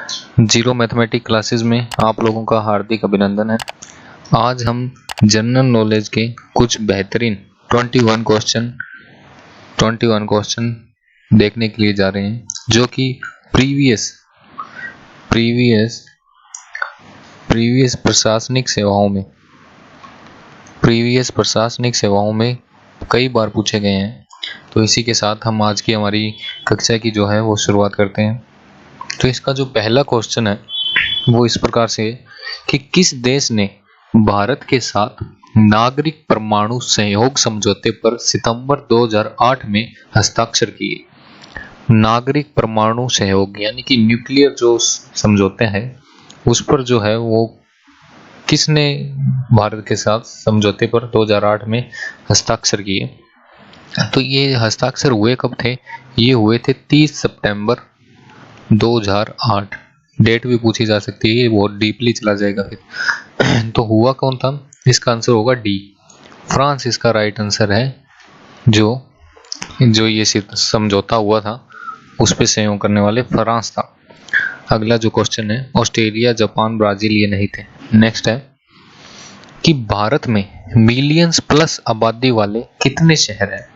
Zero mathematics classes में आप लोगों का हार्दिक अभिनंदन है। आज हम जनरल नॉलेज के कुछ बेहतरीन 21 क्वेश्चन देखने के लिए जा रहे हैं, जो कि प्रीवियस प्रशासनिक सेवाओं में कई बार पूछे गए हैं। तो इसी के साथ हम आज की हमारी कक्षा की जो है वो शुरुआत करते हैं। तो इसका जो पहला क्वेश्चन है वो इस प्रकार से है कि किस देश ने भारत के साथ नागरिक परमाणु सहयोग समझौते पर सितंबर 2008 में हस्ताक्षर किए। नागरिक परमाणु सहयोग यानी कि न्यूक्लियर जो समझौते हैं उस पर जो है वो किसने भारत के साथ समझौते पर 2008 में हस्ताक्षर किए। तो ये हस्ताक्षर हुए कब थे? ये हुए थे 30 सितंबर 2008। डेट भी पूछी जा सकती है, बहुत डीपली चला जाएगा फिर। तो हुआ कौन था? इसका आंसर होगा डी, फ्रांस इसका राइट आंसर है। जो ये समझौता हुआ था उस पे सहयोग करने वाले फ्रांस था। अगला जो क्वेश्चन है, ऑस्ट्रेलिया, जापान, ब्राजील ये नहीं थे। नेक्स्ट है कि भारत में मिलियंस प्लस आबादी वाले कितने शहर हैं?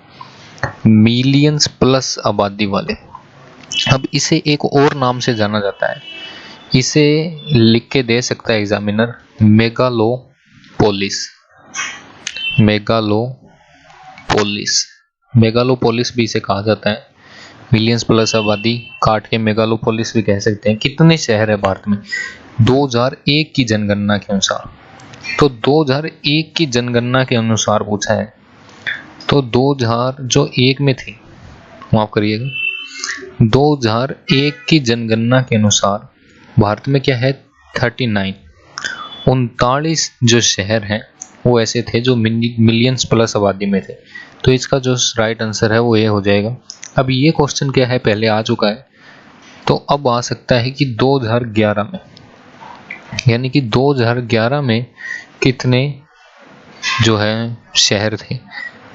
मिलियंस प्लस आबादी वाले, अब इसे एक और नाम से जाना जाता है, इसे लिख के दे सकता है एग्जामिनर, मेगालोपोलिस भी इसे कहा जाता है। मिलियंस प्लस आबादी काट के मेगालोपोलिस भी कह सकते हैं। कितने शहर है भारत में 2001 की जनगणना के अनुसार? तो 2001 की जनगणना के अनुसार पूछा है, तो 2001 में थी, माफ करिएगा, 2001 की जनगणना के अनुसार भारत में क्या है 39 जो शहर हैं वो ऐसे थे जो मिलियंस प्लस आबादी में थे। तो इसका जो राइट आंसर है वो ये हो जाएगा। अब ये क्वेश्चन क्या है, पहले आ चुका है, तो अब आ सकता है कि 2011 में, यानी कि 2011 में कितने जो है शहर थे,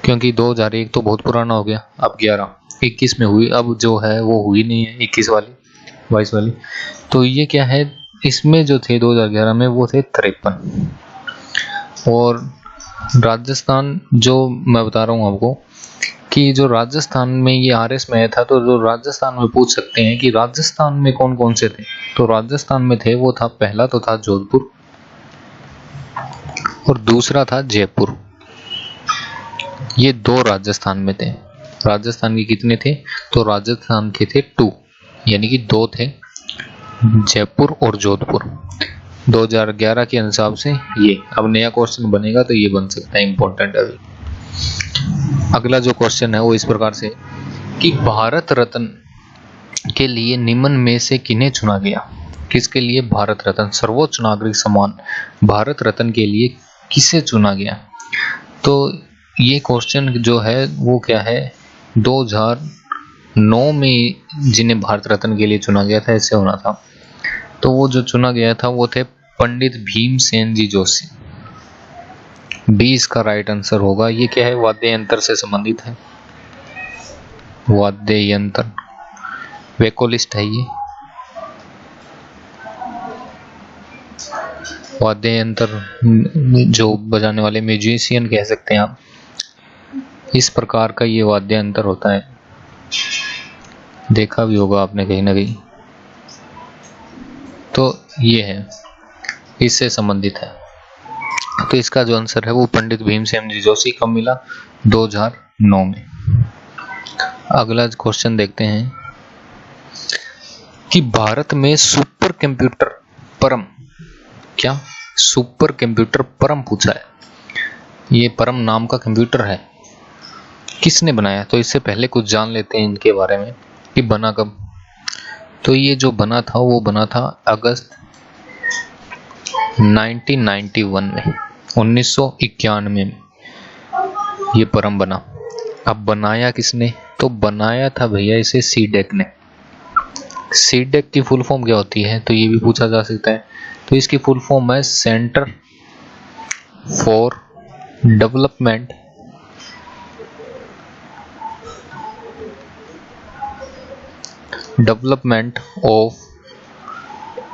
क्योंकि 2001 तो बहुत पुराना हो गया। अब 21 में हुई, अब जो है वो हुई नहीं है 22 वाली। तो ये क्या है, इसमें जो थे 2011 में वो थे 53। और राजस्थान, जो मैं बता रहा हूँ आपको कि जो राजस्थान में ये आरएस में आया था, तो जो राजस्थान में पूछ सकते हैं कि राजस्थान में कौन कौन से थे। तो राजस्थान में थे वो था, पहला तो था जोधपुर और दूसरा था जयपुर। ये दो राजस्थान में थे। राजस्थान के कितने थे? तो राजस्थान के थे 2, यानी कि 2 थे, जयपुर और जोधपुर। 2011 के हिसाब से ये अब नया क्वेश्चन बनेगा तो ये बन सकता है, इंपॉर्टेंट अभी। अगला जो क्वेश्चन है वो इस प्रकार से कि भारत रत्न के लिए निम्न में से किन्हें चुना गया? किसके लिए भारत रत्न, सर्वोच्च नागरिक सम्मान भारत रत्न के लिए किसे चुना गया? तो ये क्वेश्चन जो है वो क्या है, 2009 में जिन्हें भारत रत्न के लिए चुना गया था ऐसे होना था। तो वो जो चुना गया था वो थे पंडित भीमसेन जी जोशी। 20 का राइट आंसर होगा। ये क्या है, वाद्य यंत्र से संबंधित है, वाद्य यंत्र, वोकलिस्ट है ये, वाद्य यंत्र जो बजाने वाले, म्यूजिशियन कह सकते हैं आप। इस प्रकार का ये वाद्य यंत्र होता है, देखा भी होगा आपने कहीं ना कहीं। तो ये है, इससे संबंधित है। तो इसका जो आंसर है वो पंडित भीमसेन जी जोशी कब मिला? 2009 में। अगला क्वेश्चन देखते हैं कि भारत में सुपर कंप्यूटर परम, क्या सुपर कंप्यूटर परम पूछा है। ये परम नाम का कंप्यूटर है, किसने बनाया? तो इससे पहले कुछ जान लेते हैं इनके बारे में कि बना कब। तो ये जो बना था वो बना था अगस्त 1991 में, 1991 में ये परम बना। अब बनाया किसने? तो बनाया था भैया इसे सीडेक ने। सीडेक की फुल फॉर्म क्या होती है, तो ये भी पूछा जा सकता है। तो इसकी फुल फॉर्म है centre for development of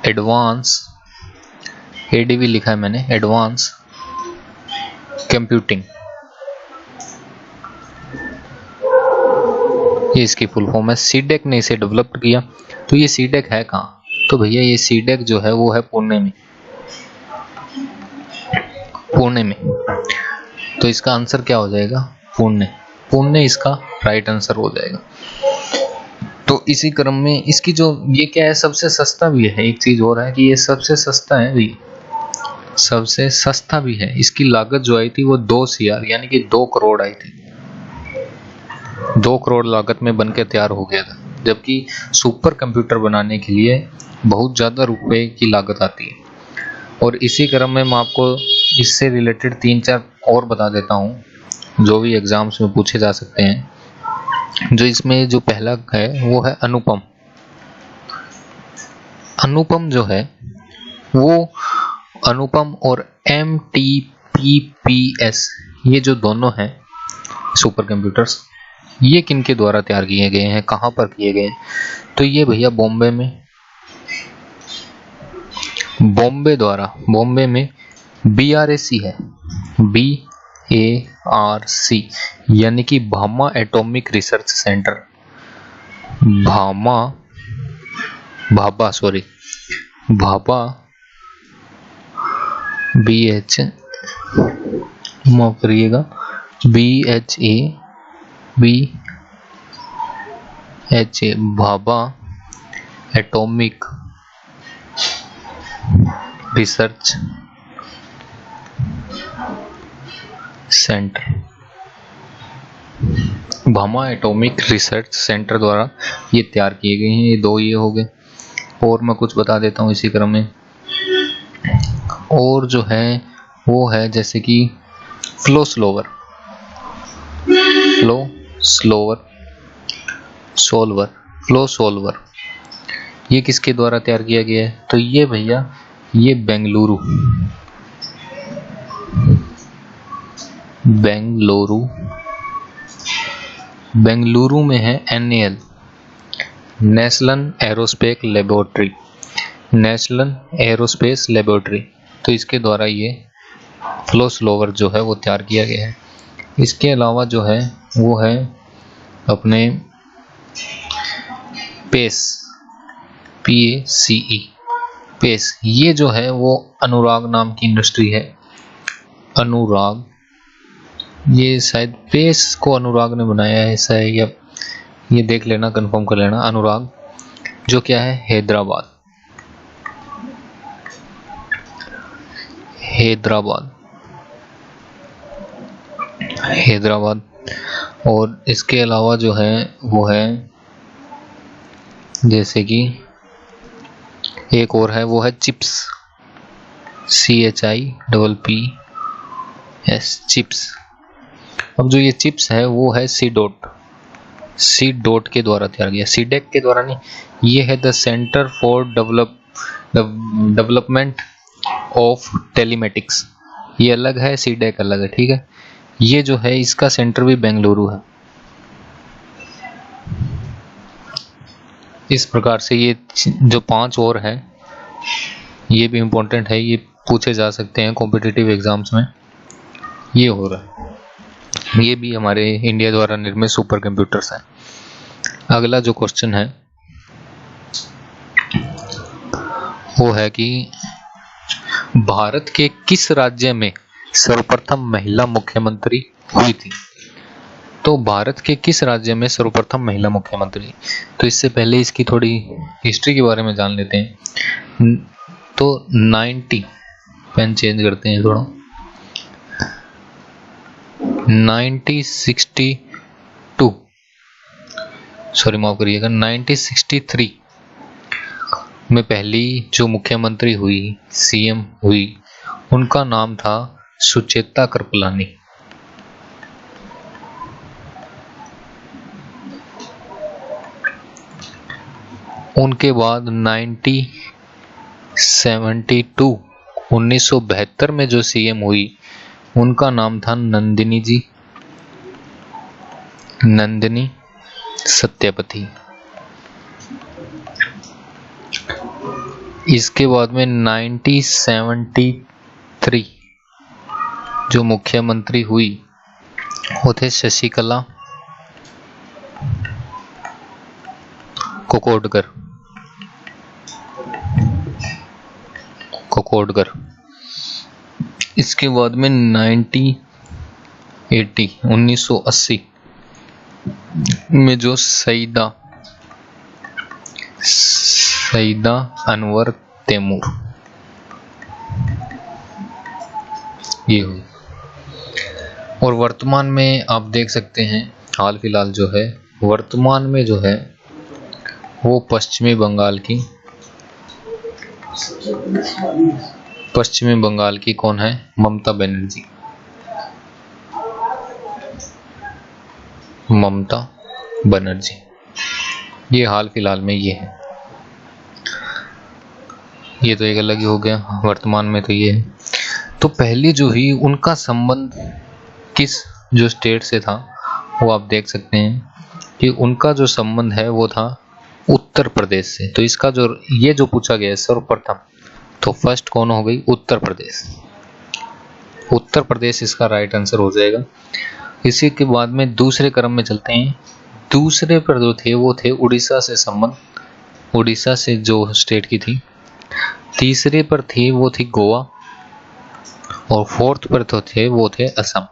advance, ADV लिखा है मैंने, एडवांस कंप्यूटिंग, ये इसकी फुल फॉर्म है। सीडेक ने इसे डेवलप किया। तो ये सीडेक है कहाँ? तो भैया ये सीडेक जो है वो है पुणे में, पुणे में। तो इसका आंसर क्या हो जाएगा? पुणे, पुणे इसका राइट आंसर हो जाएगा। तो इसी क्रम में इसकी जो ये क्या है, सबसे सस्ता भी है। एक चीज और है कि ये सबसे सस्ता है भी, सबसे सस्ता भी है। इसकी लागत जो आई थी वो 2 CR यानी कि 2 करोड़ आई थी। 2 करोड़ लागत में बनकर तैयार हो गया था, जबकि सुपर कंप्यूटर बनाने के लिए बहुत ज़्यादा रुपए की लागत आती है। और इसी क्रम में मैं आपको इससे रिलेटेड 3-4 और बता देता हूँ जो भी एग्जाम्स में पूछे जा सकते हैं। जो इसमें जो पहला है वो है अनुपम। अनुपम जो है वो अनुपम और MTPPS, ये जो दोनों हैं सुपर कंप्यूटर्स, ये किनके द्वारा तैयार किए गए हैं, कहाँ पर किए गए हैं? तो ये भैया बॉम्बे में, बॉम्बे द्वारा, बॉम्बे में BRC है, BARC यानी कि Bhama atomic research centre, Bhabha BH माफ करिएगा, BHA Bhabha atomic research centre, Bhama atomic research centre द्वारा ये तैयार किए गए हैं। ये 2 ये हो गए। और मैं कुछ बता देता हूँ इसी क्रम में। और जो है वो है जैसे कि फ्लो सोल्वर, ये किसके द्वारा तैयार किया गया है? तो ये भैया ये बेंगलुरु में है NAL, नेशनल एरोस्पेस लेबोरेटरी। तो इसके द्वारा ये फ्लो स्लोवर जो है वो तैयार किया गया है। इसके अलावा जो है वो है अपने पेस, ये जो है वो अनुराग नाम की इंडस्ट्री है। अनुराग, ये शायद पेस को अनुराग ने बनाया है, ऐसा है, या ये देख लेना, कंफर्म कर लेना। अनुराग जो क्या है हैदराबाद। और इसके अलावा जो है वो है जैसे कि एक और है वो है चिप्स, CHIPPS चिप्स। अब जो ये चिप्स है वो है सी डॉट के द्वारा तैयार किया, सीडेक के द्वारा नहीं। ये है the centre for development of telematics, ये अलग है, सीडेक अलग है, ठीक है। ये जो है इसका सेंटर भी बेंगलुरु है। इस प्रकार से ये जो 5 और है ये भी इम्पोर्टेंट है, ये पूछे जा सकते हैं कॉम्पिटिटिव एग्जाम्स में। ये हो रहा है, ये भी हमारे इंडिया द्वारा निर्मित सुपर कंप्यूटर्स हैं। अगला जो क्वेश्चन है वो है कि भारत के किस राज्य में सर्वप्रथम महिला मुख्यमंत्री हुई थी? तो भारत के किस राज्य में सर्वप्रथम महिला मुख्यमंत्री? तो इससे पहले इसकी थोड़ी हिस्ट्री के बारे में जान लेते हैं। तो 90 पेन चेंज करते हैं थोड़ा, 1963 में पहली जो मुख्यमंत्री हुई, CM हुई, उनका नाम था सुचेता कृपलानी। उनके बाद 1972 में जो CM हुई उनका नाम था नंदिनी सत्यापति। इसके बाद में 1973 जो मुख्यमंत्री हुई वो थे शशिकला कोकोडकर। इसके बाद में 1980 में जो सईदा अनवर तैमूर ये हुई। और वर्तमान में आप देख सकते हैं हाल फिलहाल जो है वर्तमान में जो है वो पश्चिमी बंगाल की कौन है? ममता बनर्जी। ये हाल फिलहाल में ये है। ये तो एक अलग ही हो गया। वर्तमान में तो ये है। तो पहले जो ही उनका संबंध किस जो स्टेट से था वो आप देख सकते हैं कि उनका जो संबंध है वो था उत्तर प्रदेश से। तो इसका जो ये जो पूछा गया है सर्वप्रथम, तो फर्स्ट कौन हो गई? उत्तर प्रदेश इसका राइट आंसर हो जाएगा। इसी के बाद में दूसरे क्रम में चलते हैं। दूसरे पर जो थे वो थे उड़ीसा से संबंध, उड़ीसा से जो स्टेट की थी। तीसरे पर थी वो थी गोवा, और फोर्थ पर तो थे वो थे असम।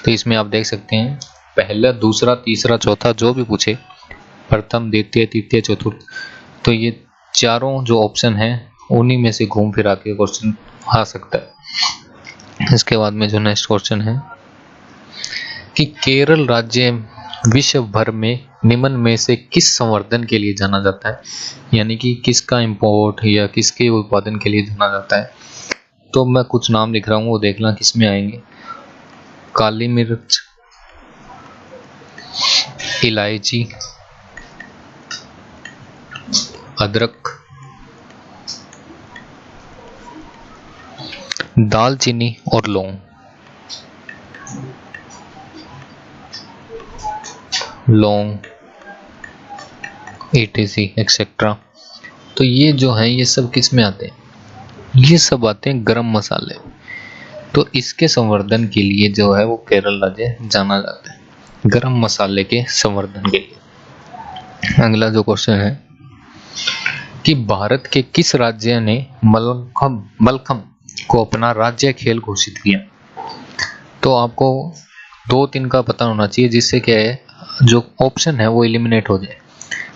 तो इसमें आप देख सकते हैं पहला, दूसरा, तीसरा, चौथा जो भी पूछे, प्रथम, द्वितीय, तृतीय, चतुर्थ, तो ये चारों जो ऑप्शन हैं उन्हीं में से घूम फिरा के क्वेश्चन आ सकता है। इसके बाद में जो नेक्स्ट क्वेश्चन है कि केरल राज्य विश्व भर में निम्न में से किस संवर्धन के लिए जाना जाता है? यानी कि किसका इंपोर्ट या किसके उत्पादन के लिए जाना जाता है? तो मैं कुछ नाम लिख रहा हूँ, वो देखना किसमें आएंगे। काली मिर्च, इलायची, अदरक, दालचीनी और लौंग। etc etcetera. तो ये जो है ये सब किस में आते हैं? ये सब आते हैं गरम मसाले। तो इसके संवर्धन के लिए जो है वो केरल राज्य जाना जाता है, गरम मसाले के संवर्धन के लिए। अगला जो क्वेश्चन है कि भारत के किस राज्य ने मलखम को अपना राज्य खेल घोषित किया? तो आपको 2-3 का पता होना चाहिए, जिससे क्या है जो ऑप्शन है वो एलिमिनेट हो जाए।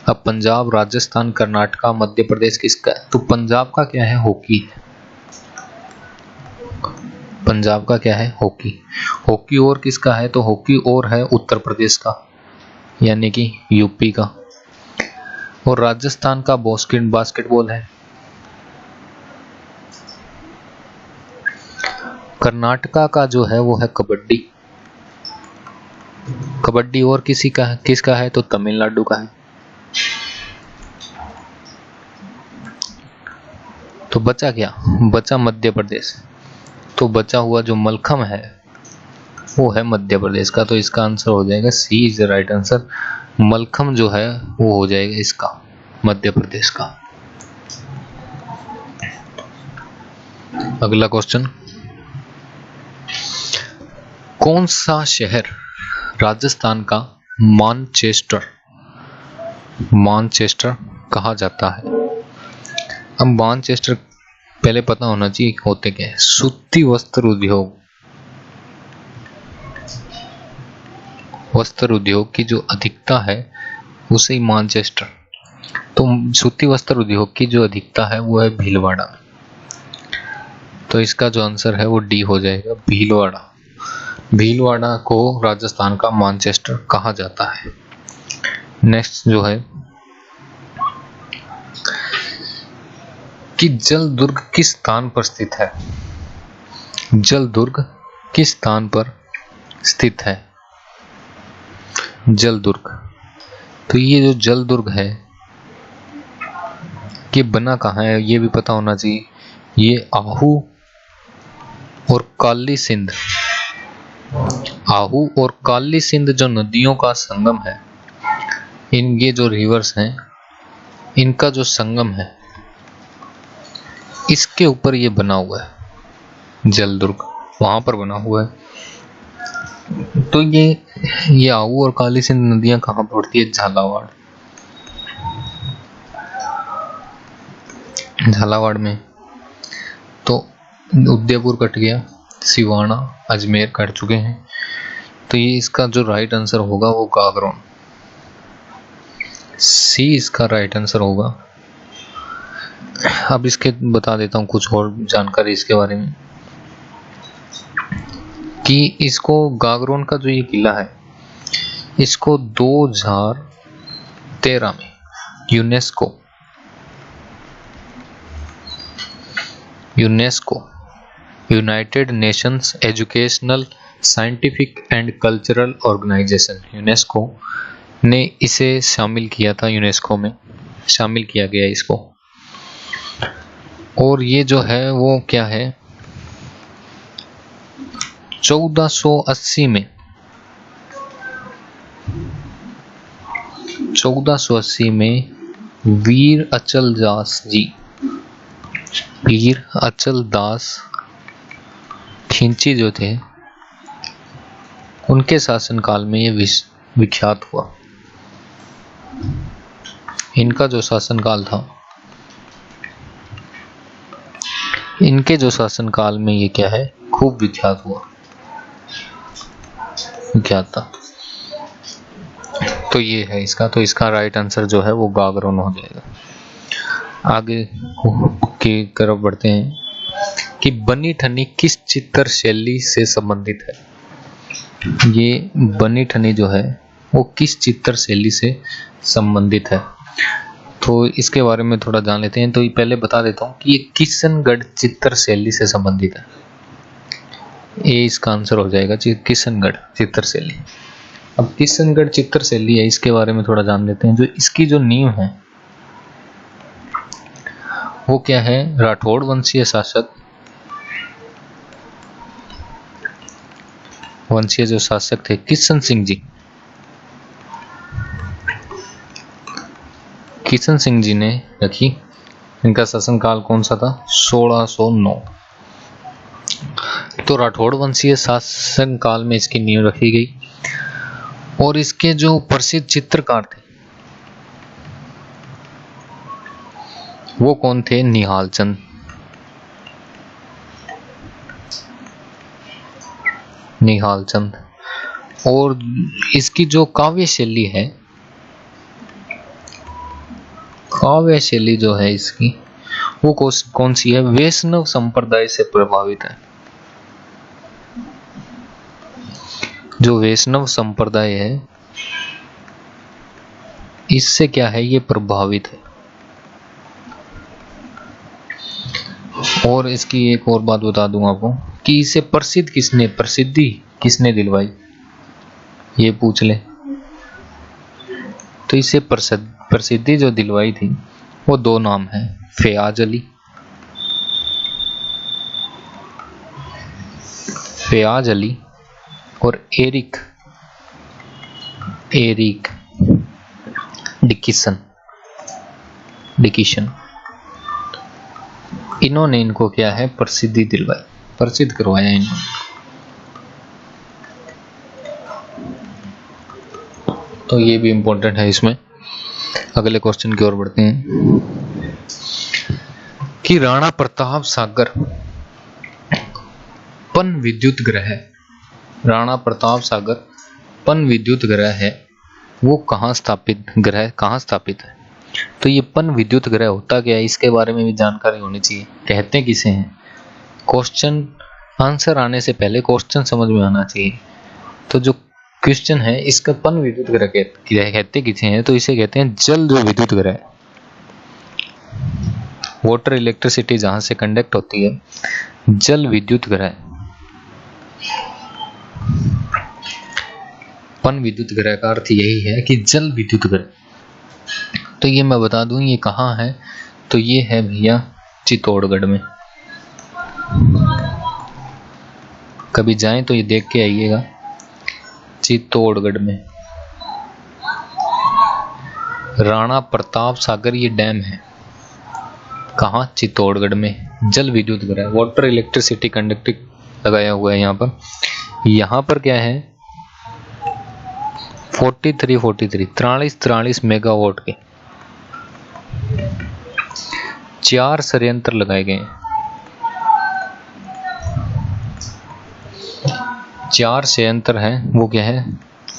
अब पंजाब, राजस्थान, कर्नाटका, मध्य प्रदेश किसका है? तो पंजाब का क्या है? हॉकी है। पंजाब का क्या है? हॉकी। और किसका है? तो हॉकी और है उत्तर प्रदेश का, यानी कि यूपी का। और राजस्थान का बास्केटबॉल है। कर्नाटका का जो है वो है कबड्डी। और किसका है? तो तमिलनाडु का है। तो बचा क्या? बचा मध्य प्रदेश। तो बचा हुआ जो मलखम है वो है मध्य प्रदेश का। तो इसका आंसर हो जाएगा C is the right answer. Mallakhamb जो है वो हो जाएगा इसका मध्य प्रदेश का। अगला क्वेश्चन, कौन सा शहर राजस्थान का मानचेस्टर कहा जाता है? अब मानचेस्टर पहले पता होना चाहिए होते क्या है। सूती वस्त्र उद्योग की जो अधिकता है उसे ही मानचेस्टर। तो सूती वस्त्र उद्योग की जो अधिकता है वो है भीलवाड़ा। तो इसका जो आंसर है वो डी हो जाएगा, भीलवाड़ा को राजस्थान का मानचेस्टर कहा जाता है। नेक्स्ट जो है कि जल दुर्ग किस स्थान पर स्थित है? जल दुर्ग किस स्थान पर स्थित है? जल दुर्ग। तो ये जो जल दुर्ग है ये बना कहाँ है ये भी पता होना चाहिए। ये आहू और काली सिंध जो नदियों का संगम है, ये जो रिवर्स हैं इनका जो संगम है इसके ऊपर ये बना हुआ है जल दुर्ग, वहां पर बना हुआ है। तो ये आऊ और काली सिंध नदियां कहाँ पड़ती है? झालावाड़, झालावाड़ में। तो उदयपुर कट गया, सिवाना, अजमेर कट चुके हैं। तो ये इसका जो राइट आंसर होगा वो गागरोन, सी इसका राइट आंसर होगा। अब इसके बता देता हूँ कुछ और जानकारी इसके बारे में कि इसको गागरोन का जो ये किला है इसको 2013 में UNESCO United Nations Educational Scientific and Cultural Organization, UNESCO ने इसे शामिल किया था, यूनेस्को में शामिल किया गया इसको। और ये जो है वो क्या है, 1480 में वीर अचल दास खिंची जो थे उनके शासनकाल में ये विख्यात हुआ। इनका जो शासनकाल था, इनके जो शासनकाल में ये क्या है, खूब विख्यात था। तो ये है इसका, तो इसका राइट आंसर जो है वो गागरोन हो जाएगा। आगे की तरफ बढ़ते हैं कि बनी ठनी किस चित्र शैली से संबंधित है। ये बनी ठनी जो है वो किस चित्र शैली से संबंधित है, तो इसके बारे में थोड़ा जान लेते हैं। तो ये पहले बता देता हूँ कि ये किशनगढ़ चित्र शैली से संबंधित है। ये इसका आंसर हो जाएगा किशनगढ़ चित्र शैली। अब किशनगढ़ चित्र शैली है, इसके बारे में थोड़ा जान लेते हैं। जो इसकी जो नींव है वो क्या है, राठौड़ वंशीय जो शासक थे किशन सिंह जी ने रखी। इनका शासनकाल कौन सा था? 1609। तो राठौड़ वंशीय शासन काल में इसकी नींव रखी गई। और इसके जो प्रसिद्ध चित्रकार थे वो कौन थे? निहाल चंद। और इसकी जो काव्य शैली जो है इसकी वो कौन सी है? वैष्णव संप्रदाय से प्रभावित है। जो वैष्णव संप्रदाय है इससे क्या है, ये प्रभावित है। और इसकी एक और बात बता दूं आपको कि इसे प्रसिद्धि किसने दिलवाई, ये पूछ ले। तो इसे प्रसिद्धि जो दिलवाई थी वो दो नाम है, फयाज अली और एरिक डिकिसन। इन्होंने इनको क्या है, प्रसिद्धि दिलवाई, प्रसिद्ध करवाया इन्होंने। तो ये भी इम्पोर्टेंट है इसमें। अगले क्वेश्चन की ओर बढ़ते हैं कि राणा प्रताप सागर पन विद्युत ग्रह है वो कहाँ स्थापित है। तो ये पन विद्युत ग्रह होता क्या है, इसके बारे में भी जानकारी होनी चाहिए। कहते किसे हैं, क्वेश्चन आंसर आने से पहले क्वेश्चन समझ में आना चाहिए। तो जो क्वेश्चन है इसका पन विद्युत ग्रह कहते किसे हैं, तो इसे कहते हैं जल जो विद्युत ग्रह, वाटर इलेक्ट्रिसिटी जहां से कंडक्ट होती है, जल विद्युत ग्रह। पन विद्युत ग्रह का अर्थ यही है कि जल विद्युत ग्रह। तो ये मैं बता दूं ये कहाँ है, तो ये है भैया चित्तौड़गढ़ में। कभी जाएं तो ये देख के आइएगा, चित्तौड़गढ़ में राणा प्रताप सागर ये डैम है। कहाँ? चित्तौड़गढ़ में जल विद्युत गृह, वाटर इलेक्ट्रिसिटी कंडक्टिंग लगाया हुआ है यहाँ पर। यहाँ पर क्या है 43 मेगावाट के 4 संयंत्र लगाए गए हैं। 4 संयंत्र हैं, वो क्या है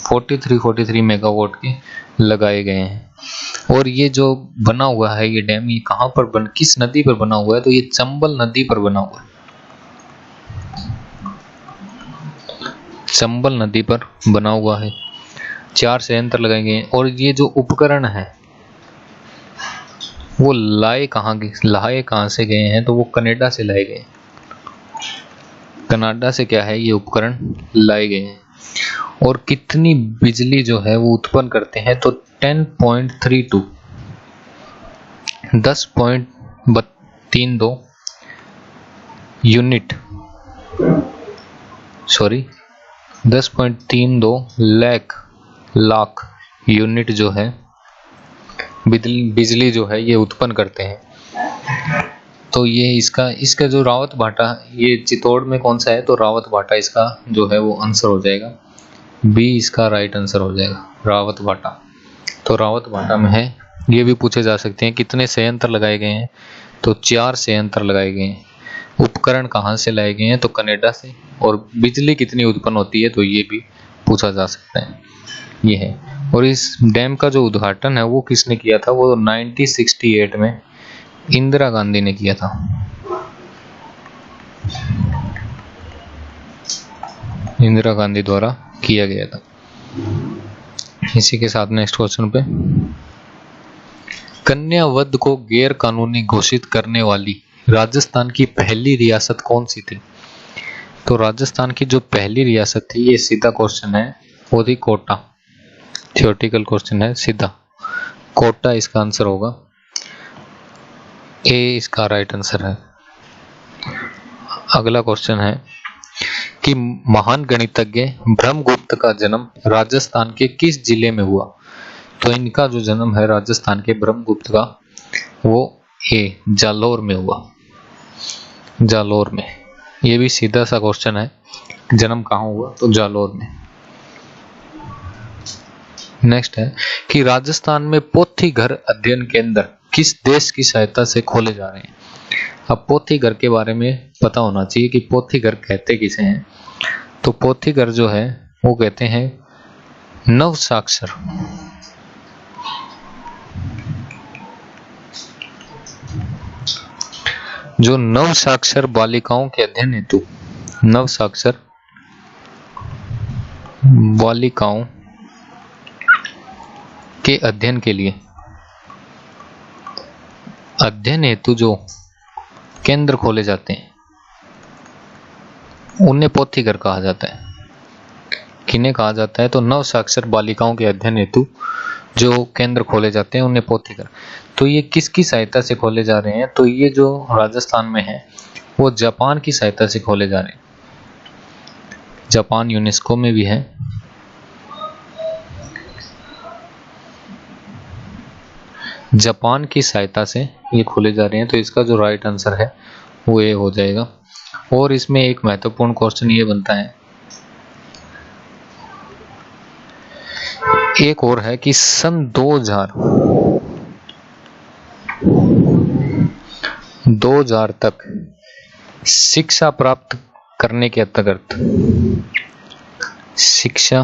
43 मेगावाट के लगाए गए हैं। और ये जो बना हुआ है ये डैम, ये कहाँ पर किस नदी पर बना हुआ है? तो ये चंबल नदी पर बना हुआ है। चंबल नदी पर बना हुआ है। 4 संयंत्र लगाए गए हैं। और ये जो उपकरण है वो लाए कहाँ से गए हैं? तो वो कनाडा से लाए गए। कनाडा से क्या है ये उपकरण लाए गए हैं। और कितनी बिजली जो है वो उत्पन्न करते हैं? तो 10.32 10.32 यूनिट 10.32 लाख यूनिट जो है बिजली जो है ये उत्पन्न करते हैं। तो ये इसका जो रावत भाटा, ये चित्तौड़ में कौन सा है? तो रावत भाटा इसका जो है वो आंसर हो जाएगा। बी इसका राइट आंसर हो जाएगा, रावत भाटा। तो रावत भाटा में है। ये भी पूछे जा सकते हैं कितने संयंत्र लगाए गए हैं? तो 4 संयंत्र लगाए गए हैं। उपकरण कहाँ से लाए गए हैं? तो कनाडा से। और बिजली कितनी उत्पन्न होती है? तो ये भी पूछा जा सकता है। ये है। और इस डैम का जो उद्घाटन है वो किसने किया था? वो 1968 में इंदिरा गांधी ने किया था। इंदिरा गांधी द्वारा किया गया था। इसी के साथ नेक्स्ट क्वेश्चन पे, कन्या वध को गैर कानूनी घोषित करने वाली राजस्थान की पहली रियासत कौन सी थी? तो राजस्थान की जो पहली रियासत थी, ये सीधा क्वेश्चन है, वो थी कोटा। थ्योरेटिकल क्वेश्चन है, सीधा कोटा इसका आंसर होगा। ए इसका राइट आंसर है। अगला क्वेश्चन है कि महान गणितज्ञ ब्रह्मगुप्त का जन्म राजस्थान के किस जिले में हुआ? तो इनका जो जन्म है राजस्थान के ब्रह्मगुप्त का, वो ए जालौर में हुआ। जालौर में। ये भी सीधा सा क्वेश्चन है, जन्म कहाँ हुआ? तो जालौर में। नेक्स्ट है कि राजस्थान में पोथी घर अध्ययन केंद्र किस देश की सहायता से खोले जा रहे हैं? अब पोथी घर के बारे में पता होना चाहिए कि पोथी घर कहते किसे हैं। तो पोथी घर जो है वो कहते हैं नव साक्षर जो नव साक्षर बालिकाओं के अध्ययन हेतु, नव साक्षर बालिकाओं के अध्ययन के लिए, अध्ययन हेतु जो केंद्र खोले जाते हैं उन्हें पोथी घर कहा जाता है। किन्हें कहा जाता है? तो नव साक्षर बालिकाओं के अध्ययन हेतु जो केंद्र खोले जाते हैं उन्हें पोथी घर। तो ये किसकी सहायता से खोले जा रहे हैं? तो ये जो राजस्थान में है वो जापान की सहायता से खोले जा रहे हैं। जापान यूनेस्को में भी है। जापान की सहायता से ये खोले जा रहे हैं। तो इसका जो राइट आंसर है वो ये हो जाएगा। और इसमें एक महत्वपूर्ण क्वेश्चन ये बनता है, एक और है कि सन 2000 तक शिक्षा प्राप्त करने के अंतर्गत, शिक्षा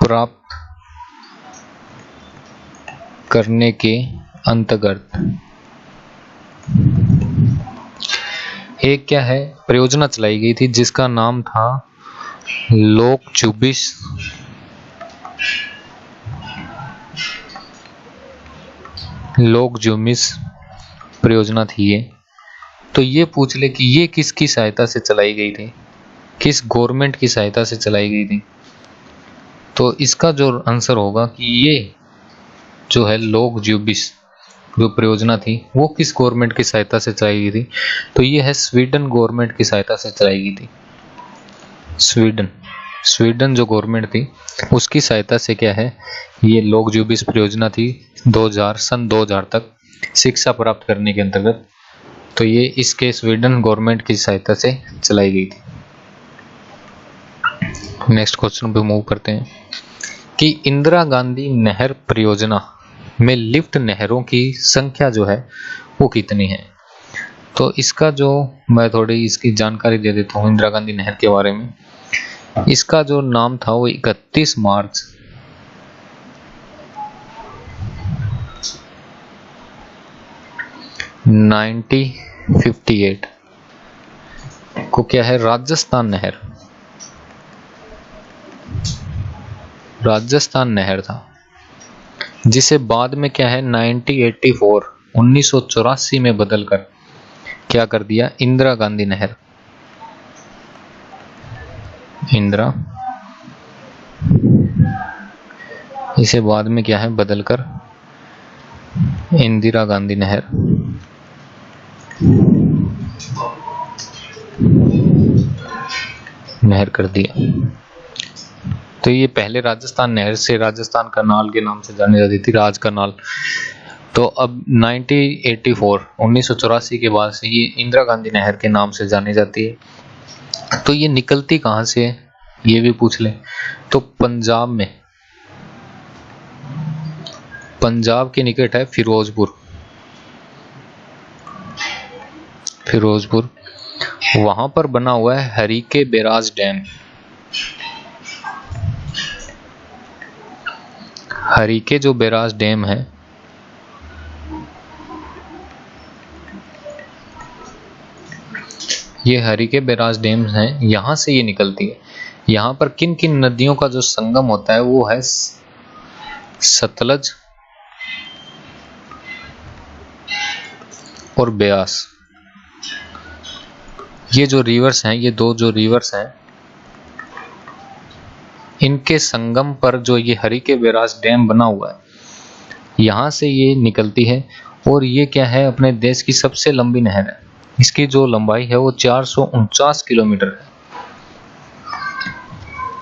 प्राप्त करने के अंतर्गत एक क्या है परियोजना चलाई गई थी जिसका नाम था लोक जुमिस परियोजना थी ये। तो ये पूछ ले कि ये किसकी सहायता से चलाई गई थी, किस गवर्नमेंट की सहायता से चलाई गई थी? तो इसका जो आंसर होगा कि ये जो है लोक जुबिस जो परियोजना थी वो किस गवर्नमेंट की सहायता से चलाई गई थी? तो ये है स्वीडन गवर्नमेंट की सहायता से चलाई गई थी। स्वीडन जो गवर्नमेंट थी उसकी सहायता से क्या है, ये लोक जुबिस परियोजना थी सन 2000 तक शिक्षा प्राप्त करने के अंतर्गत। तो ये इसके स्वीडन गवर्नमेंट की सहायता से चलाई गई थी। नेक्स्ट क्वेश्चन पे मूव करते हैं कि इंदिरा गांधी नहर परियोजना में लिफ्ट नहरों की संख्या जो है वो कितनी है। तो इसका जो मैं थोड़ी इसकी जानकारी दे देता हूँ इंदिरा गांधी नहर के बारे में। इसका जो नाम था वो 31 मार्च 1958 को क्या है, राजस्थान नहर था, जिसे बाद में क्या है 1984 में बदलकर क्या कर दिया, इंदिरा गांधी नहर, इसे बाद में क्या है बदलकर इंदिरा गांधी नहर कर दिया। तो ये पहले राजस्थान नहर से राजस्थान कनाल के नाम से जानी जाती थी, राज कनाल। तो अब 1984 के बाद से ये इंदिरा गांधी नहर के नाम से जानी जाती है। तो ये निकलती कहाँ से है ये भी पूछ लें, तो पंजाब के निकट है फिरोजपुर, वहां पर बना हुआ है हरीके बैराज डैम। हरीके जो बैराज डैम है ये हरीके बैराज डैम है, यहां से ये निकलती है। यहाँ पर किन किन नदियों का जो संगम होता है वो है सतलज और ब्यास। ये जो रिवर्स हैं, ये दो जो रिवर्स हैं, इनके संगम पर जो ये हरीके बैराज डैम बना हुआ है यहाँ से ये निकलती है। और ये क्या है, अपने देश की सबसे लंबी नहर है। इसकी जो लंबाई है वो 449 किलोमीटर है।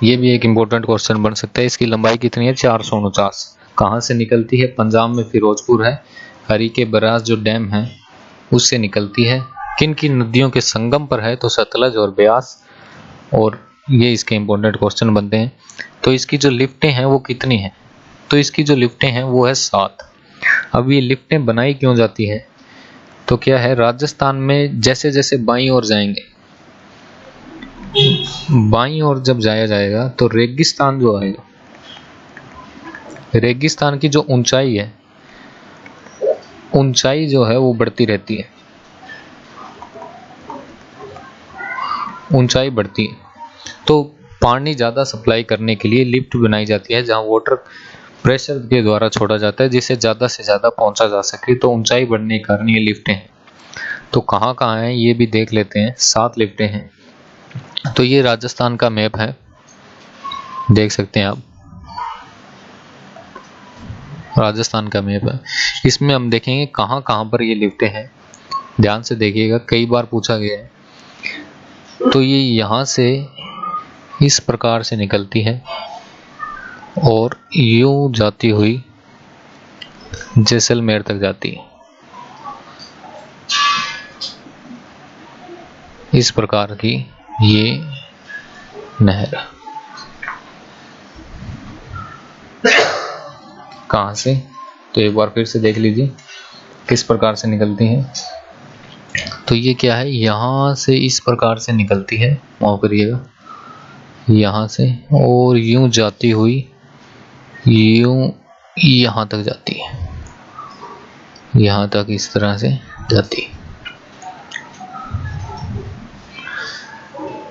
ये भी एक इम्पोर्टेंट क्वेश्चन बन सकता है, इसकी लंबाई कितनी है, 449। कहाँ से निकलती है, पंजाब में फिरोजपुर है, हरीके बैराज जो डैम है उससे निकलती है। किन किन नदियों के संगम पर है, तो सतलज और ब्यास। और ये इसके इम्पोर्टेंट क्वेश्चन बनते हैं। तो इसकी जो लिफ्टें हैं वो कितनी हैं, तो इसकी जो लिफ्टें हैं वो है 7। अब ये लिफ्टें बनाई क्यों जाती है, तो क्या है, राजस्थान में जैसे जैसे बाईं ओर जाएंगे, बाईं ओर जब जाया जाएगा तो रेगिस्तान जो आएगा, रेगिस्तान की जो ऊंचाई है, ऊंचाई जो है वो बढ़ती रहती है, ऊंचाई बढ़ती है। तो पानी ज़्यादा सप्लाई करने के लिए लिफ्ट बनाई जाती है, जहाँ वाटर प्रेशर के द्वारा छोड़ा जाता है जिससे ज़्यादा से ज़्यादा पहुंचा जा सके। तो ऊंचाई बढ़ने के कारण ये लिफ्टें हैं। तो कहाँ कहाँ हैं ये भी देख लेते हैं। 7 लिफ्टें हैं। तो ये राजस्थान का मैप है, देख सकते हैं आप, राजस्थान का मैप है। इसमें हम देखेंगे कहाँ कहाँ पर ये लिफ्टें हैं। ध्यान से देखिएगा, कई बार पूछा गया है। तो ये यहाँ से इस प्रकार से निकलती है और यूं जाती हुई जैसलमेर तक जाती है, इस प्रकार की ये नहर। कहाँ से, तो एक बार फिर से देख लीजिए किस प्रकार से निकलती है। तो ये क्या है, यहाँ से इस प्रकार से निकलती है, माफ करिएगा, यहाँ से, और यूं जाती हुई यूं यहाँ तक जाती है, यहाँ तक इस तरह से जाती है।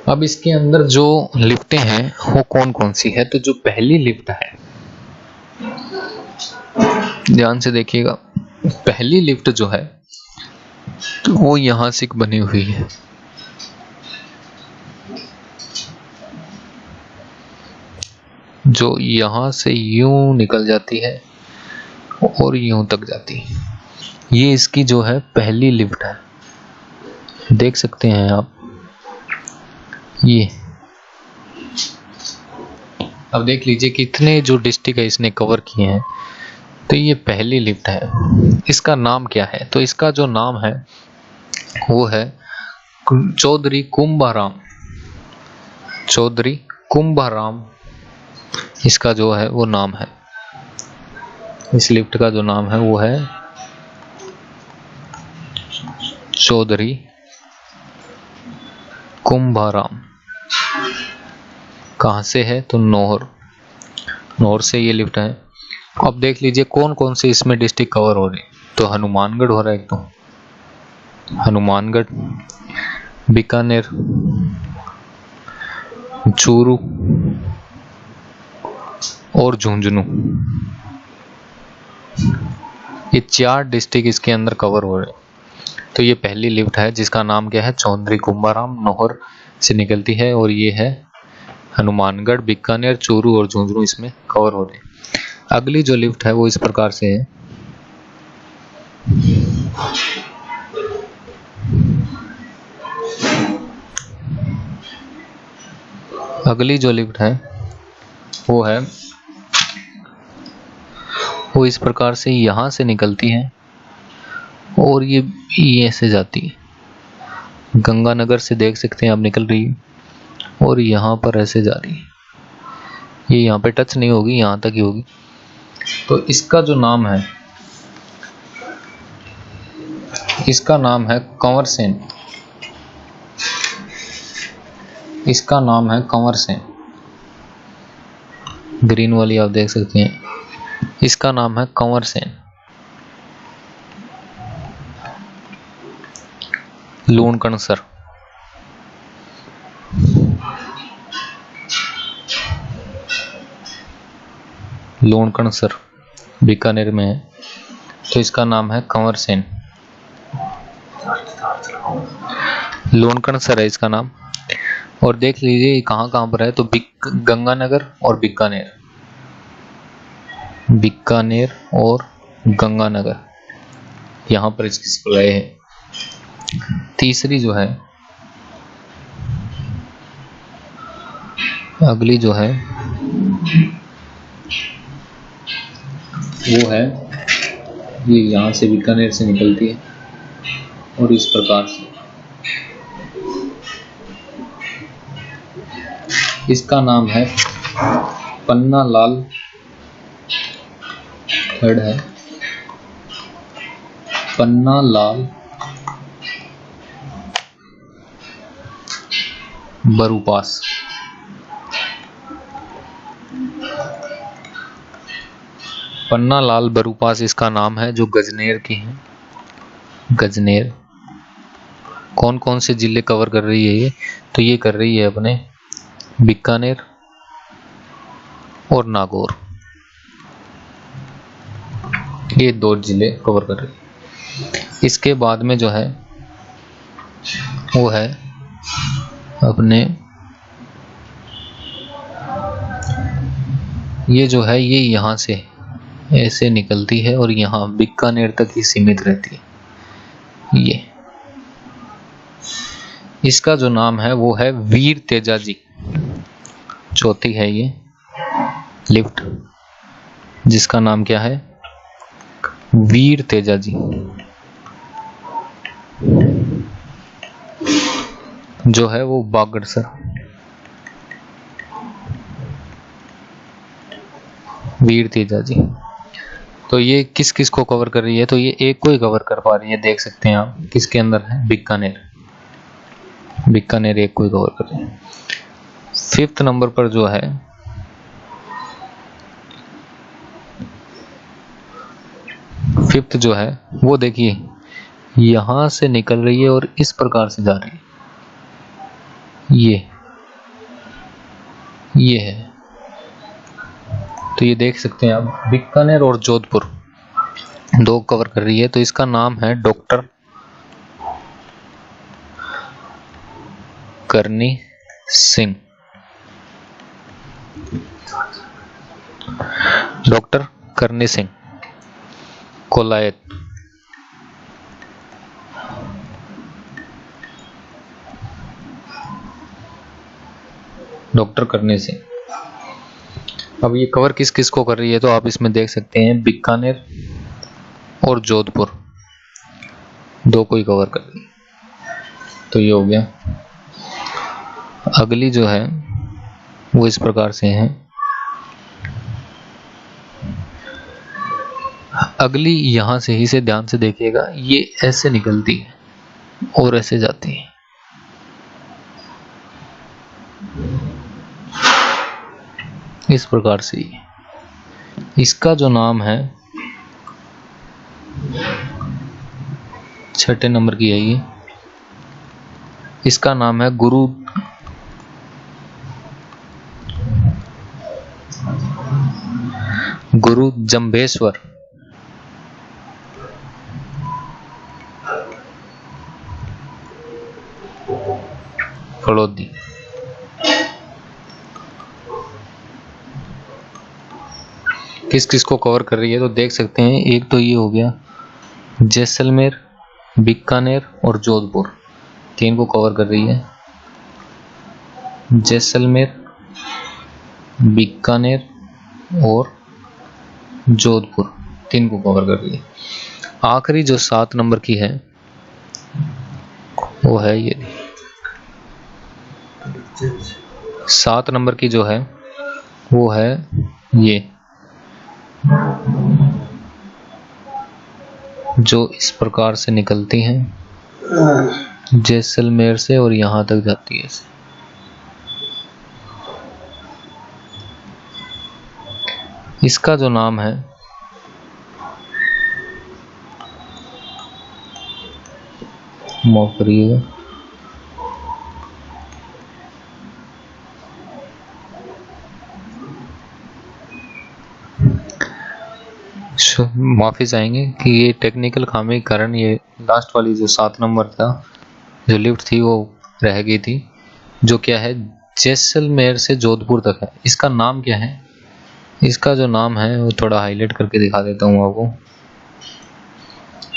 अब इसके अंदर जो लिफ्टें हैं वो कौन कौन सी है, तो जो पहली लिफ्ट है, ध्यान से देखिएगा, पहली लिफ्ट जो है तो वो यहाँ से बनी हुई है, जो यहाँ से यूं निकल जाती है और यूं तक जाती है। ये इसकी जो है पहली लिफ्ट है, देख सकते हैं आप। अब देख लीजिए कितने जो डिस्ट्रिक्ट है इसने कवर किए हैं। तो ये पहली लिफ्ट है, इसका नाम क्या है? तो इसका जो नाम है वो है चौधरी कुंभाराम। चौधरी कुंभाराम इसका जो है वो नाम है। इस लिफ्ट का जो नाम है वो है चौधरी कुंभाराम। कहाँ से है? तो नौहर, नौहर से ये लिफ्ट है। अब देख लीजिए कौन कौन से इसमें डिस्ट्रिक्ट कवर हो रहे हैं। तो हनुमानगढ़ हो रहा है एक, तो हनुमानगढ़, बीकानेर, चूरू और झुंझुनू, ये 4 डिस्ट्रिक्ट इसके अंदर कवर हो रहे हैं। तो ये पहली लिफ्ट है जिसका नाम क्या है? चौधरी कुंभाराम, नौहर से निकलती है और ये है हनुमानगढ़, बीकानेर, चूरू और झुंझुनू इसमें कवर हो रहे हैं। अगली जो लिफ्ट है वो इस प्रकार से है। अगली जो लिफ्ट है वो इस प्रकार से यहां से निकलती है और ये ऐसे जाती है। गंगानगर से देख सकते हैं आप निकल रही है और यहाँ पर ऐसे जा रही है। ये यहाँ पे टच नहीं होगी, यहाँ तक ही होगी। तो इसका जो नाम है, इसका नाम है कंवर सेन। इसका नाम है कंवर सेन। ग्रीन वाली आप देख सकते हैं, इसका नाम है कंवर सेन। लूणकणसर, लूणकणसर बीकानेर में है, तो इसका नाम है कंवर सेन। लूणकणसर है इसका नाम। और देख लीजिए कहाँ कहाँ पर है, तो गंगानगर और बीकानेर, बीकानेर और गंगानगर यहाँ पर इसकी सप्लाई है। तीसरी जो है, अगली जो है वो है, ये यहाँ से बीकानेर से निकलती है और इस प्रकार से। इसका नाम है पन्ना लाल, थर्ड है पन्ना लाल बरूपास। पन्ना लाल बरूपास इसका नाम है, जो गजनेर की है। गजनेर कौन कौन से जिले कवर कर रही है ये? तो ये कर रही है अपने बीकानेर और नागौर, ये 2 जिले कवर कर रही है। इसके बाद में जो है वो है अपने, ये जो है ये यहाँ से ऐसे निकलती है और यहाँ बीकानेर तक ही सीमित रहती है। ये इसका जो नाम है वो है वीर तेजाजी। चौथी है ये लिफ्ट, जिसका नाम क्या है? वीर तेजाजी। जो है वो बागड़सर, वीर तेजाजी। तो ये किस किस को कवर कर रही है? तो ये एक को ही कवर कर पा रही है, देख सकते हैं आप। किसके अंदर है? बीकानेर, बीकानेर एक को ही कवर कर रही है। 5th नंबर पर जो है फिफ्थ जो है वो देखिए यहां से निकल रही है और इस प्रकार से जा रही है। ये है, तो ये देख सकते हैं आप, बीकानेर और जोधपुर 2 कवर कर रही है। तो इसका नाम है डॉक्टर करनी सिंह। डॉक्टर करनी सिंह कोलायत। डॉक्टर करनी सिंह। अब ये कवर किस किस को कर रही है, तो आप इसमें देख सकते हैं बीकानेर और जोधपुर, दो को ही कवर कर रही है। तो ये हो गया। अगली जो है वो इस प्रकार से है। अगली यहां से ही से ध्यान से देखिएगा, ये ऐसे निकलती है और ऐसे जाती है। इस प्रकार से ही। इसका जो नाम है 6 नंबर की है ये, इसका नाम है गुरु जंबेश्वर फलोदी। किस किस को कवर कर रही है, तो देख सकते हैं। एक तो ये हो गया जैसलमेर, बीकानेर और जोधपुर, तीन को कवर कर रही है। जैसलमेर, बीकानेर और जोधपुर, तीन को कवर कर रही है। आखिरी जो 7 नंबर की है वो है ये 7 नंबर की जो है वो है ये, जो इस प्रकार से निकलती हैं जैसलमेर से और यहां तक जाती है। इसका जो नाम है माफ करिएगा, माफी चाहेंगे कि ये टेक्निकल खामी के कारण ये लास्ट वाली जो 7 नंबर था, जो लिफ्ट थी वो रह गई थी, जो क्या है जैसलमेर से जोधपुर तक है। इसका नाम क्या है, इसका जो नाम है वो थोड़ा हाईलाइट करके दिखा देता हूँ आपको।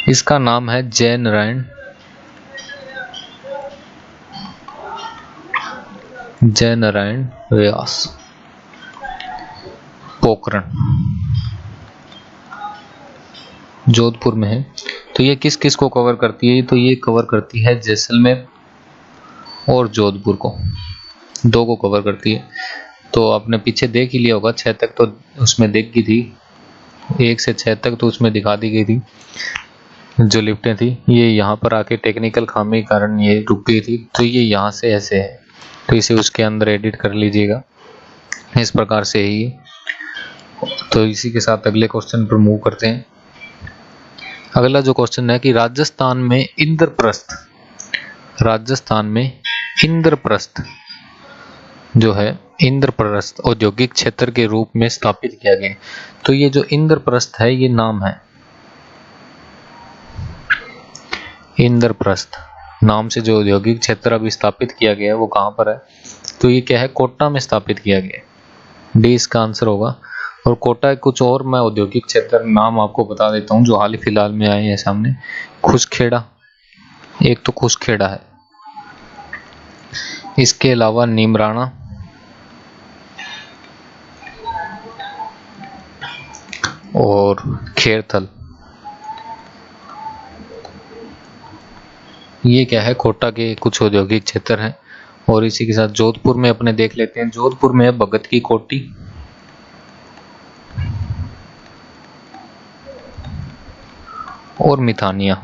इसका नाम है जय नारायण व्यास पोखरण, जोधपुर में है। तो ये किस किस को कवर करती है, तो ये कवर करती है जैसलमेर और जोधपुर को, दो को कवर करती है। तो आपने पीछे देख ही लिया होगा, 6 तक तो उसमें देख गई थी, 1 से 6 तक तो उसमें दिखा दी गई थी जो लिफ्टें थी। ये यहाँ पर आके टेक्निकल खामी के कारण ये रुक गई थी, तो ये यहाँ से ऐसे है, तो इसे उसके अंदर एडिट कर लीजिएगा इस प्रकार से ही। तो इसी के साथ अगले क्वेश्चन पर मूव करते हैं। अगला जो क्वेश्चन है कि राजस्थान में इंद्रप्रस्थ जो है इंद्रप्रस्थ औद्योगिक क्षेत्र के रूप में स्थापित किया गया। तो ये जो इंद्रप्रस्थ है ये नाम है, इंद्रप्रस्थ नाम से जो औद्योगिक क्षेत्र अभी स्थापित किया गया है वो कहाँ पर है, तो ये क्या है कोटा में स्थापित किया गया है। डी इसका आंसर होगा। और कोटा कुछ और मैं औद्योगिक क्षेत्र नाम आपको बता देता हूँ जो हाल ही फिलहाल में आए हैं सामने। खुसखेड़ा, एक तो खुसखेड़ा है, इसके अलावा नीमराणा और खेरथल, ये क्या है कोटा के कुछ औद्योगिक क्षेत्र हैं। और इसी के साथ जोधपुर में अपने देख लेते हैं। जोधपुर में है भगत की कोठी, और मिथानिया,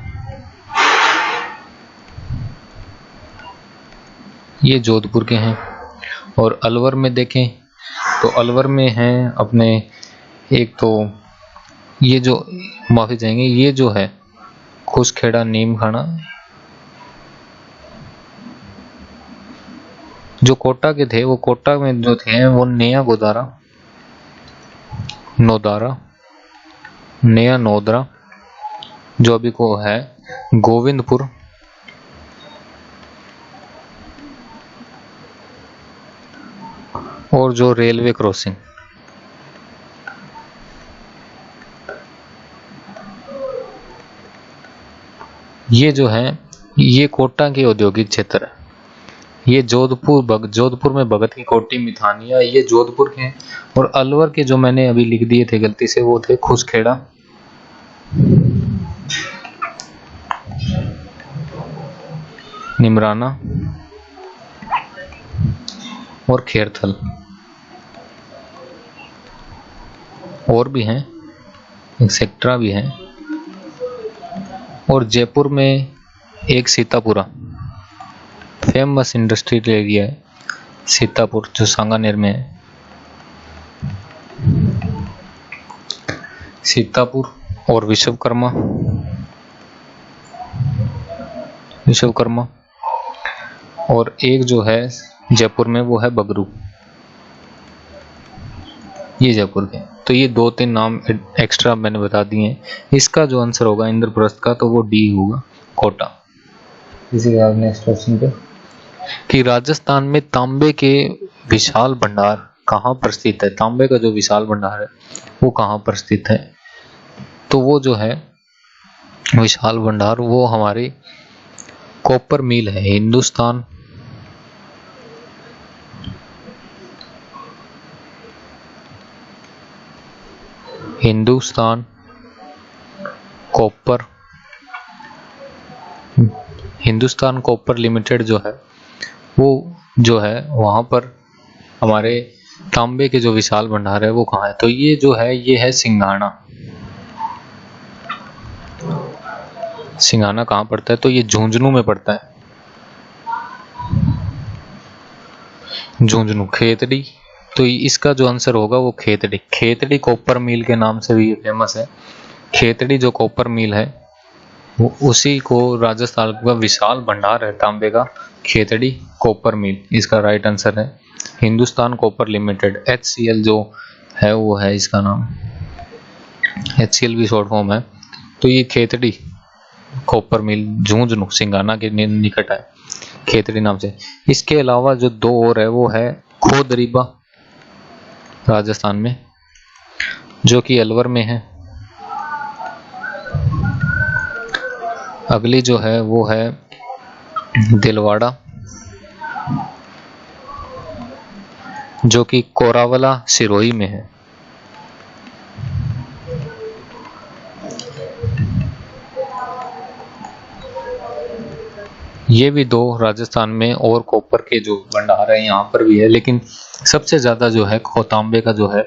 ये जोधपुर के हैं। और अलवर में देखें तो अलवर में हैं अपने एक तो ये जो माफी चाहेंगे, ये जो है खुसखेड़ा नीमखाना, जो कोटा के थे वो कोटा में जो थे वो नया गोदारा, नौदारा, नया नौदरा, जो अभी को है गोविंदपुर, और जो रेलवे क्रॉसिंग, ये जो है ये कोटा के औद्योगिक क्षेत्र है। ये जोधपुर में भगत की कोठी मिथानिया, ये जोधपुर के हैं। और अलवर के जो मैंने अभी लिख दिए थे गलती से, वो थे खुसखेड़ा, निमराना और खेरथल। और भी हैं, एक्सेट्रा भी हैं। और जयपुर में एक सीतापुरा, फेमस इंडस्ट्रियल एरिया है सीतापुर, जो सांगानेर में है। सीतापुर और विश्वकर्मा और एक जो है जयपुर में वो है बगरू, ये जयपुर के। तो ये 2-3 नाम एक्स्ट्रा मैंने बता दिए हैं। इसका जो आंसर होगा इंद्रप्रस्थ का, तो वो डी होगा, कोटा। इसी के नेक्स्ट क्वेश्चन पे कि राजस्थान में तांबे के विशाल भंडार कहाँ पर स्थित है। तांबे का जो विशाल भंडार है वो कहाँ पर स्थित है, तो वो जो है विशाल भंडार वो हमारे कॉपर मिल है, हिंदुस्तान कॉपर लिमिटेड जो है वो जो है वहाँ पर हमारे तांबे के जो विशाल भंडार है वो कहाँ है, तो ये जो है ये है सिंघाना। सिंघाना कहाँ पड़ता है, तो ये झुंझुनू में पड़ता है। झुंझुनू, खेतड़ी, तो इसका जो आंसर होगा वो खेतड़ी कॉपर मिल के नाम से भी फेमस है। खेतड़ी जो कॉपर मिल है वो उसी को राजस्थान का विशाल भंडार है तांबे का, खेतड़ी कॉपर मिल इसका राइट आंसर है। हिंदुस्तान कॉपर लिमिटेड, HCL जो है वो है इसका नाम, HCL भी शॉर्ट फॉर्म है। तो ये खेतड़ी कॉपर मिल झुंझुनू सिंघाना के निकट है, खेतड़ी नाम से। इसके अलावा जो 2 और है वो है खोदरीबा राजस्थान में, जो कि अलवर में है। अगली जो है वो है दिलवाड़ा, जो कि कोरावला सिरोही में है। ये भी 2 राजस्थान में और कॉपर के जो भंडार है यहाँ पर भी है, लेकिन सबसे ज्यादा जो है तांबे का जो है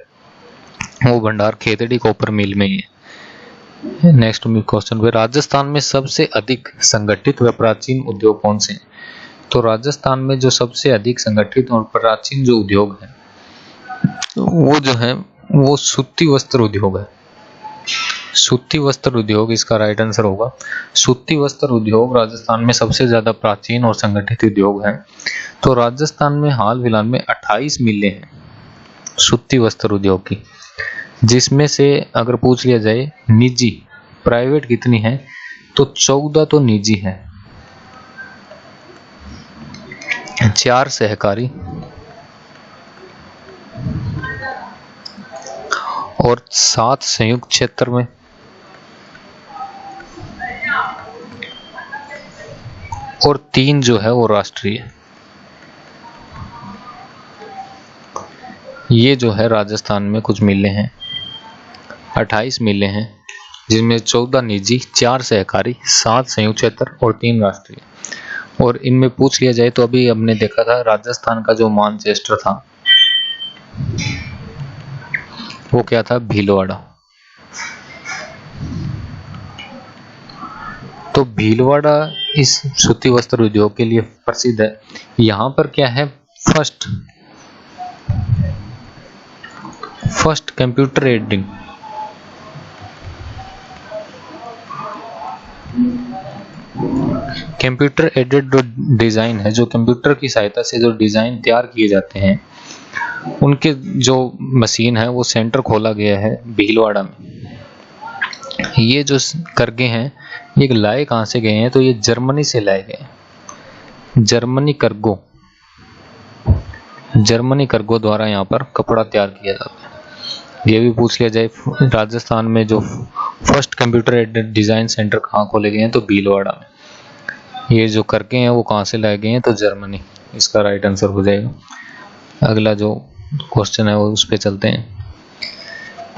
वो भंडार खेतड़ी कॉपर मिल में ही है। नेक्स्ट क्वेश्चन पे, राजस्थान में सबसे अधिक संगठित व प्राचीन उद्योग कौन से हैं। तो राजस्थान में जो सबसे अधिक संगठित और प्राचीन जो उद्योग है वो जो है वो सूती वस्त्र उद्योग है। सूती वस्त्र उद्योग इसका राइट आंसर होगा। सूती वस्त्र उद्योग राजस्थान में सबसे ज्यादा प्राचीन और संगठित उद्योग है। तो राजस्थान में हाल फिलहाल में 28 मिलें हैं सूती वस्त्र उद्योग की, जिसमें से अगर पूछ लिया जाए निजी प्राइवेट कितनी है, तो 14 तो निजी है, 4 सहकारी और 7 संयुक्त क्षेत्र में और 3 जो है वो राष्ट्रीय। ये जो है राजस्थान में कुछ मिलें हैं, 28 मिलें हैं, जिनमें 14 निजी, 4 सहकारी, 7 संयुक्त क्षेत्र और 3 राष्ट्रीय। और इनमें पूछ लिया जाए तो अभी हमने देखा था राजस्थान का जो मानचेस्टर था वो क्या था, भीलवाड़ा। तो भीलवाड़ा इस सूती वस्त्र उद्योग के लिए प्रसिद्ध है। यहाँ पर क्या है, फर्स्ट कंप्यूटर एडेड डिजाइन है, जो कंप्यूटर की सहायता से जो डिजाइन तैयार किए जाते हैं उनके जो मशीन है वो सेंटर खोला गया है भीलवाड़ा में। ये जो करके हैं ये लाए कहाँ से गए हैं, तो ये जर्मनी से लाए गए, जर्मनी कार्गो द्वारा यहाँ पर कपड़ा तैयार किया जाता है। ये भी पूछ लिया जाए राजस्थान में जो first computer aided design centre कहाँ खोले गए हैं, तो भीलवाड़ा में। ये जो करके हैं वो कहाँ से लाए गए हैं, तो जर्मनी इसका राइट आंसर हो जाएगा। अगला जो क्वेश्चन है वो उस पे चलते हैं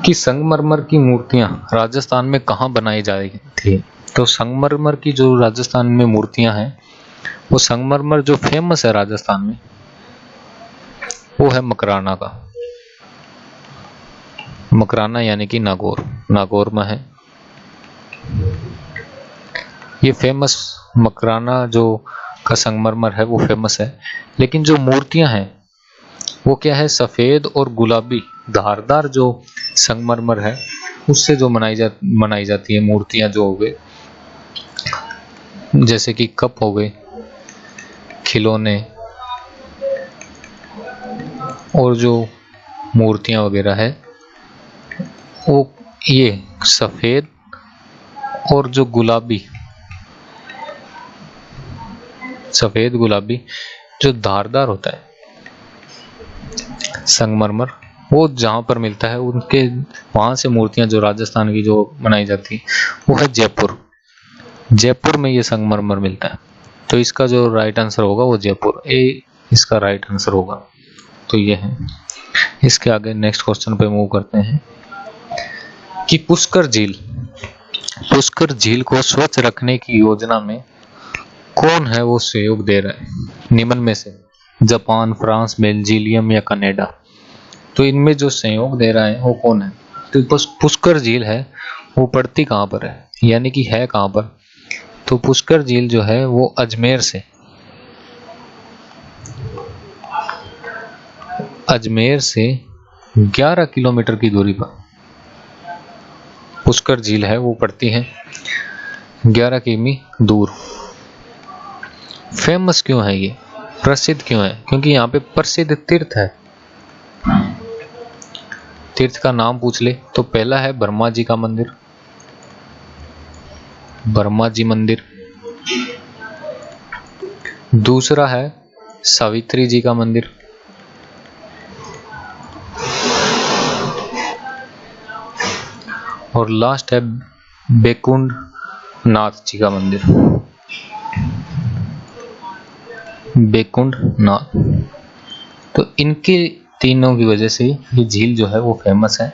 कि संगमरमर की मूर्तियां राजस्थान में कहाँ बनाई जाती थी। तो संगमरमर की जो राजस्थान में मूर्तियां हैं, वो संगमरमर जो फेमस है राजस्थान में वो है मकराना का। मकराना यानी कि नागौर, नागौर में है ये फेमस। मकराना जो का संगमरमर है वो फेमस है, लेकिन जो मूर्तियां हैं वो क्या है, सफेद और गुलाबी धारदार जो संगमरमर है उससे जो बनाई जाती है मूर्तियां जो हो गए, जैसे कि कप हो गए, खिलौने और जो मूर्तियां वगैरह है वो ये सफेद और जो गुलाबी, सफेद गुलाबी जो धारदार होता है संगमरमर, वो जहाँ पर मिलता है उनके वहाँ से मूर्तियाँ जो राजस्थान की जो बनाई जाती है वो है जयपुर। जयपुर में ये संगमरमर मिलता है, तो इसका जो राइट आंसर होगा वो जयपुर, ए इसका राइट आंसर होगा। तो ये है। इसके आगे नेक्स्ट क्वेश्चन पे मूव करते हैं कि पुष्कर झील को स्वच्छ रखने की योजना में कौन है वो सहयोग दे रहा है निम्न में से, जापान, फ्रांस, बेल्जियम या कनाडा। तो इनमें जो सहयोग दे रहा है वो कौन है। तो पुष्कर झील है वो पड़ती कहाँ पर है, यानी कि है कहाँ पर। तो पुष्कर झील जो है वो अजमेर से 11 किलोमीटर की दूरी पर पुष्कर झील है वो पड़ती है 11 किमी दूर। फेमस क्यों है ये, प्रसिद्ध क्यों है, क्योंकि यहाँ पे प्रसिद्ध तीर्थ है। तीर्थ का नाम पूछ ले तो पहला है ब्रह्मा जी का मंदिर, ब्रह्मा जी मंदिर। दूसरा है सावित्री जी का मंदिर। और लास्ट है बैकुंठ नाथ जी का मंदिर, बैकुंठ नाथ। तो इनके तीनों की वजह से ये झील जो है वो फेमस है।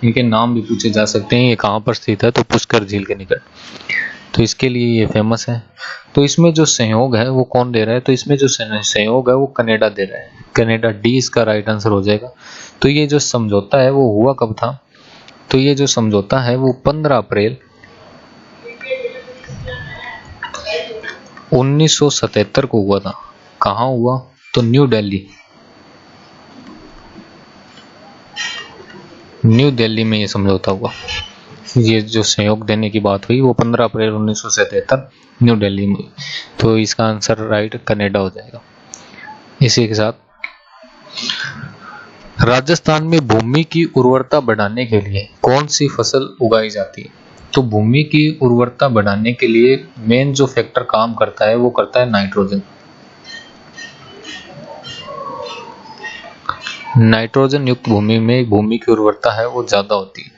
इनके नाम भी पूछे जा सकते हैं, ये कहाँ पर स्थित है, तो पुष्कर झील के निकट, तो इसके लिए ये फेमस है। तो इसमें जो सहयोग है वो कौन दे रहा है, तो इसमें जो सहयोग है वो कनाडा दे रहा है, कनाडा, डी इसका राइट आंसर हो जाएगा। तो ये जो समझौता है वो हुआ कब था, तो ये जो समझौता है वो 15 अप्रैल 1977 को हुआ था। कहाँ हुआ, तो न्यू दिल्ली में ये समझौता हुआ। ये जो सहयोग देने की बात हुई वो 15 अप्रैल 1977 न्यू दिल्ली में। तो इसका आंसर राइट कनाडा हो जाएगा। इसी के साथ राजस्थान में भूमि की उर्वरता बढ़ाने के लिए कौन सी फसल उगाई जाती है। तो भूमि की उर्वरता बढ़ाने के लिए मेन जो फैक्टर काम करता है वो करता है नाइट्रोजन। नाइट्रोजन युक्त भूमि में भूमि की उर्वरता है वो ज्यादा होती है।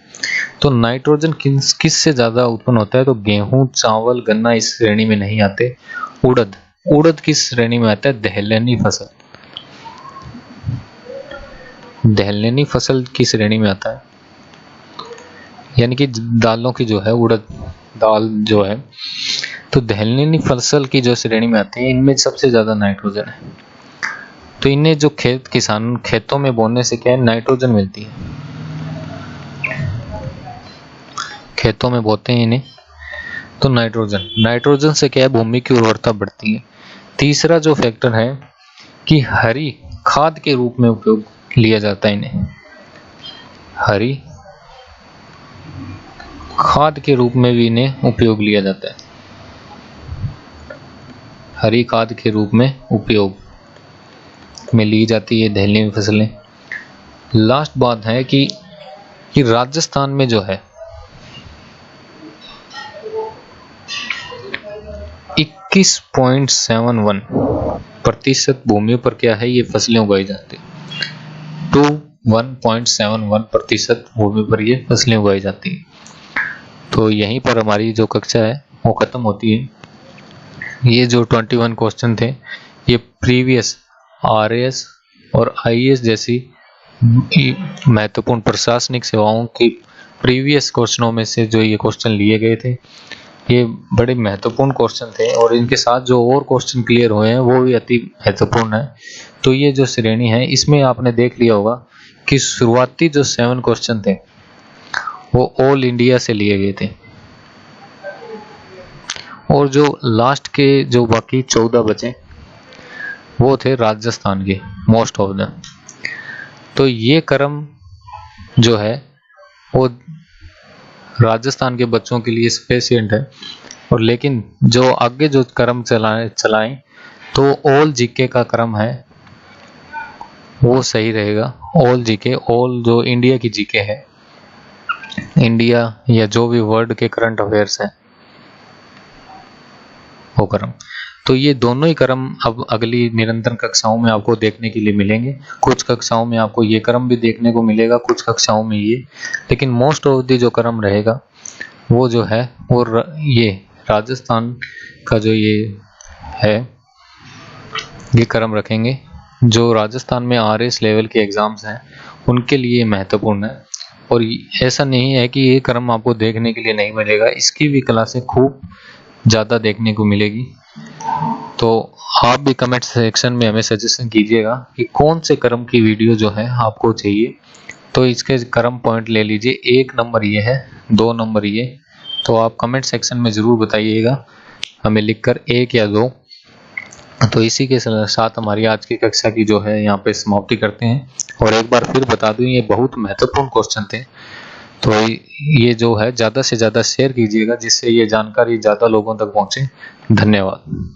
तो नाइट्रोजन किस से ज्यादा उत्पन्न होता है, तो गेहूं, चावल, गन्ना इस श्रेणी में नहीं आते। उड़द किस श्रेणी में आता है, दलहनी फसल। दलहनी फसल की श्रेणी में आता है, यानी कि दालों की जो है उड़द दाल जो है, तो दलहनी फसल की जो श्रेणी में आती है इनमें सबसे ज्यादा नाइट्रोजन है। तो इन्हें जो किसान खेतों में बोने से क्या है, नाइट्रोजन मिलती है। खेतों में बोते हैं इन्हें तो नाइट्रोजन से क्या है, भूमि की उर्वरता बढ़ती है। तीसरा जो फैक्टर है कि हरी खाद के रूप में उपयोग लिया जाता है इन्हें, हरी खाद के रूप में भी इन्हें उपयोग लिया जाता है, हरी खाद के रूप में उपयोग में ली जाती है दलहनी फसलें। लास्ट बात है कि राजस्थान में जो है 21.71% भूमि पर क्या है, ये फसलें उगाई जाती है। 21.71% भूमि पर ये फसलें उगाई जाती है। तो यहीं पर हमारी जो कक्षा है वो खत्म होती है। ये जो 21 क्वेश्चन थे ये प्रीवियस आरएएस और आईएएस जैसी महत्वपूर्ण प्रशासनिक सेवाओं की प्रीवियस क्वेश्चनों में से जो ये क्वेश्चन लिए गए थे। ये बड़े महत्वपूर्ण क्वेश्चन थे और इनके साथ जो और क्वेश्चन क्लियर हुए हैं वो भी अति महत्वपूर्ण है। तो ये जो श्रेणी है इसमें आपने देख लिया होगा कि शुरुआती जो 7 क्वेश्चन थे वो ऑल इंडिया से लिए गए थे और जो लास्ट के जो बाकी 14 बचे वो थे राजस्थान के मोस्ट ऑफ द। तो ये क्रम जो है वो राजस्थान के बच्चों के लिए स्पेसिएंट है और लेकिन जो आगे जो क्रम चलाएं तो ऑल जीके का क्रम है वो सही रहेगा। ऑल जीके, ऑल जो इंडिया की जीके है, इंडिया या जो भी वर्ल्ड के करंट अफेयर्स हैं वो क्रम। तो ये दोनों ही क्रम अब अगली निरंतर कक्षाओं में आपको देखने के लिए मिलेंगे। कुछ कक्षाओं में आपको ये क्रम भी देखने को मिलेगा, कुछ कक्षाओं में ये, लेकिन मोस्ट ऑफ द जो क्रम रहेगा वो जो है वो ये राजस्थान का जो ये है ये क्रम रखेंगे। जो राजस्थान में आरएस लेवल के एग्जाम्स हैं उनके लिए महत्वपूर्ण है और ऐसा नहीं है कि ये क्रम आपको देखने के लिए नहीं मिलेगा, इसकी भी क्लासें खूब ज़्यादा देखने को मिलेगी। तो आप भी कमेंट सेक्शन में हमें सजेशन कीजिएगा कि कौन से क्रम की वीडियो जो है आपको चाहिए। तो इसके क्रम पॉइंट ले लीजिए, 1 नंबर ये है, 2 नंबर ये। तो आप कमेंट सेक्शन में ज़रूर बताइएगा हमें लिखकर 1 या 2। तो इसी के साथ हमारी आज की कक्षा की जो है यहाँ पे समाप्ति करते हैं। और एक बार फिर बता दूं ये बहुत महत्वपूर्ण क्वेश्चन थे, तो ये जो है ज़्यादा से ज़्यादा शेयर कीजिएगा जिससे ये जानकारी ज़्यादा लोगों तक पहुँचे। धन्यवाद।